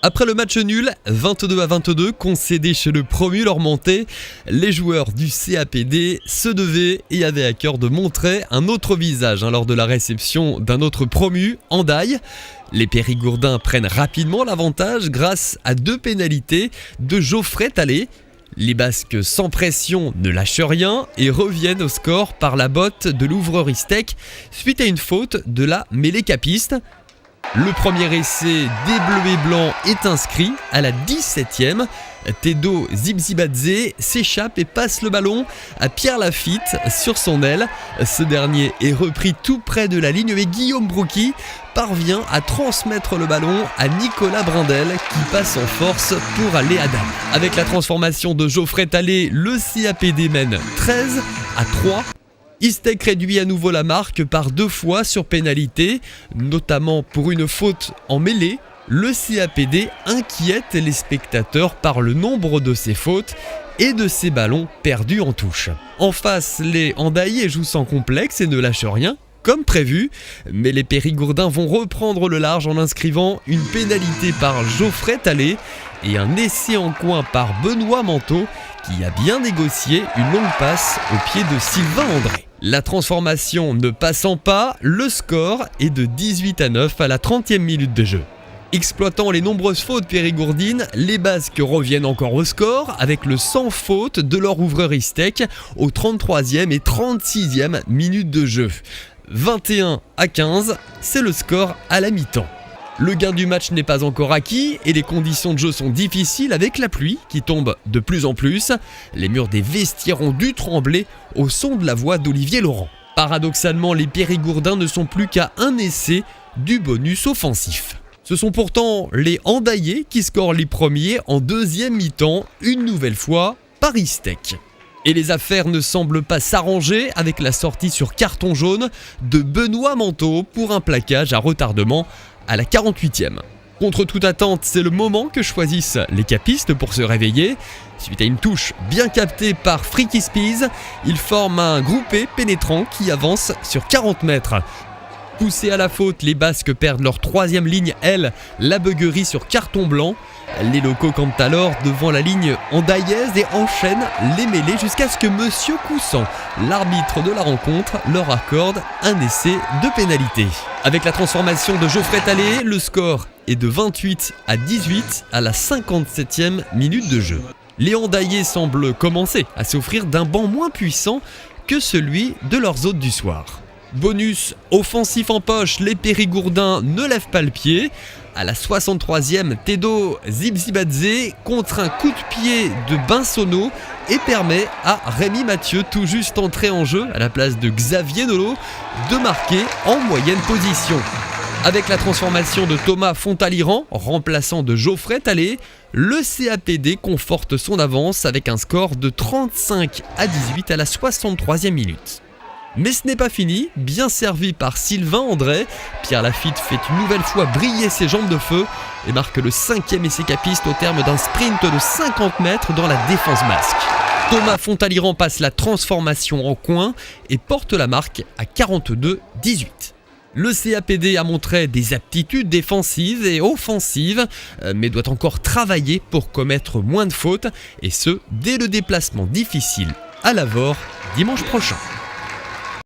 Après le match nul, 22-22, concédé chez le promu Lormontais, les joueurs du CAPD se devaient et avaient à cœur de montrer un autre visage lors de la réception d'un autre promu, Hendaye. Les Périgourdins prennent rapidement l'avantage grâce à 2 pénalités de Geoffrey Tallé. Les Basques sans pression ne lâchent rien et reviennent au score par la botte de l'ouvreur Istec suite à une faute de la mêlée capiste. Le premier essai des Bleus et Blancs est inscrit à la 17e. Tedo Zibzibadze s'échappe et passe le ballon à Pierre Lafitte sur son aile. Ce dernier est repris tout près de la ligne mais Guillaume Brouki parvient à transmettre le ballon à Nicolas Brindel qui passe en force pour aller à Dame. Avec la transformation de Geoffrey Tallé, le CAPD mène 13-3. Istec réduit à nouveau la marque par 2 fois sur pénalité, notamment pour une faute en mêlée. Le CAPD inquiète les spectateurs par le nombre de ses fautes et de ses ballons perdus en touche. En face, les Hendaillais jouent sans complexe et ne lâchent rien, comme prévu, mais les Périgourdins vont reprendre le large en inscrivant une pénalité par Geoffrey Tallé et un essai en coin par Benoît Manteau qui a bien négocié une longue passe au pied de Sylvain André. La transformation ne passant pas, le score est de 18-9 à la 30e minute de jeu. Exploitant les nombreuses fautes périgourdines, les Basques reviennent encore au score avec le sans faute de leur ouvreur Istec aux 33e et 36e minutes de jeu. 21-15, c'est le score à la mi-temps. Le gain du match n'est pas encore acquis et les conditions de jeu sont difficiles avec la pluie qui tombe de plus en plus. Les murs des vestiaires ont dû trembler au son de la voix d'Olivier Laurent. Paradoxalement, les Périgourdins ne sont plus qu'à un essai du bonus offensif. Ce sont pourtant les Hendaillais qui scorent les premiers en deuxième mi-temps, une nouvelle fois par Istec. Et les affaires ne semblent pas s'arranger avec la sortie sur carton jaune de Benoît Manteau pour un plaquage à retardement à la 48e. Contre toute attente, c'est le moment que choisissent les capistes pour se réveiller. Suite à une touche bien captée par Freaky Spies, ils forment un groupé pénétrant qui avance sur 40 mètres. Poussés à la faute, les Basques perdent leur 3e ligne, la beuguerie sur carton blanc. Les locaux campent alors devant la ligne hendaillaise et enchaînent les mêlées jusqu'à ce que Monsieur Coussant, l'arbitre de la rencontre, leur accorde un essai de pénalité. Avec la transformation de Geoffrey Tallé, le score est de 28-18 à la 57e minute de jeu. Les Hendaillais semblent commencer à s'offrir d'un banc moins puissant que celui de leurs hôtes du soir. Bonus offensif en poche, les Périgourdins ne lèvent pas le pied. À la 63e, Tedo Zibzibadze contre un coup de pied de Bensono et permet à Rémi Mathieu, tout juste entré en jeu à la place de Xavier Nolot, de marquer en moyenne position. Avec la transformation de Thomas Fontaliran, remplaçant de Geoffrey Tallé, le CAPD conforte son avance avec un score de 35-18 à la 63e minute. Mais ce n'est pas fini, bien servi par Sylvain André, Pierre Lafitte fait une nouvelle fois briller ses jambes de feu et marque le 5e essai capiste au terme d'un sprint de 50 mètres dans la défense basque. Thomas Fontaliran passe la transformation en coin et porte la marque à 42-18. Le CAPD a montré des aptitudes défensives et offensives, mais doit encore travailler pour commettre moins de fautes, et ce, dès le déplacement difficile à Lavore dimanche prochain.